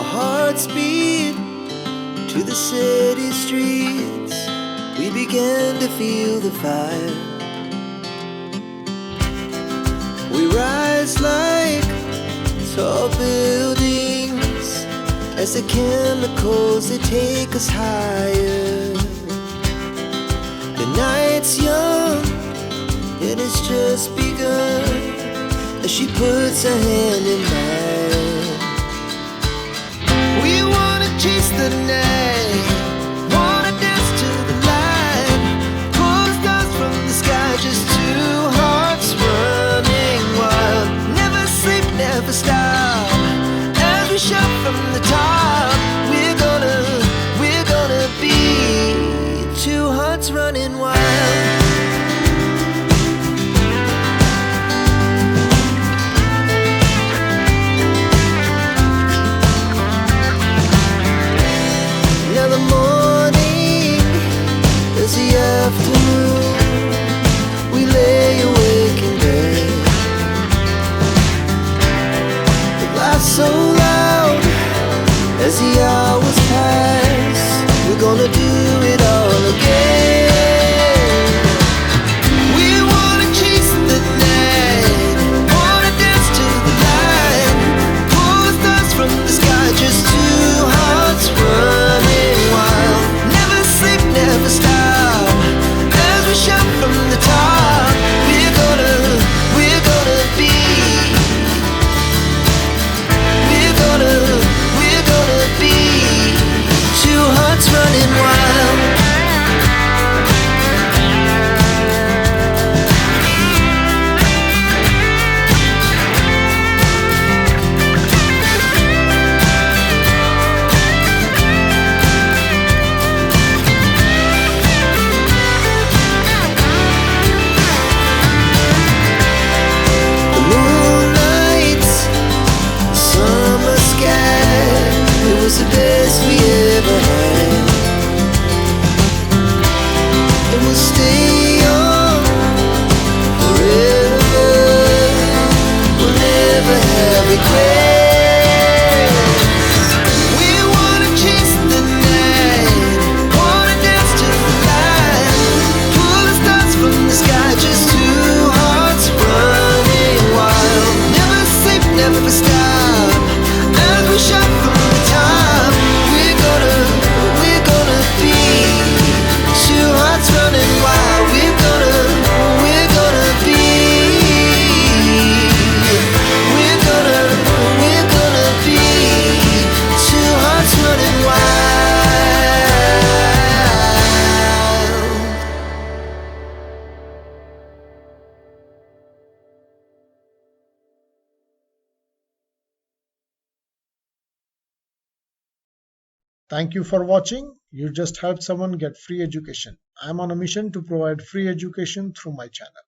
Our hearts beat to the city streets. We began to feel the fire. We rise like tall buildings as the chemicals, they take us higher. The night's young, it has just begun, as she puts her hand in mine. We wanna chase the night, wanna dance to the light, pull the stars from the sky, just two hearts running wild. Never sleep, never stop, as we shout from the top. We're gonna be two hearts running wild. Afternoon, we lay awake in bed. It laughs so loud as the hours pass. We're gonna do it all again. We wanna chase the night, wanna dance to the light, pull the stars from the sky, just two hearts running wild. Never sleep, never stop, shout from the top. We're gonna be, we're gonna be two hearts running wild. The best we ever had, and we'll stay on forever. We'll never have regrets. We wanna chase the night, wanna dance to the light, pull the stars from the sky, just two hearts running wild. Never sleep, never stop, as we shout from the top. Running wild, we're gonna be, we're gonna be two hearts running wild. Thank you for watching. You just helped someone get free education. I'm on a mission to provide free education through my channel.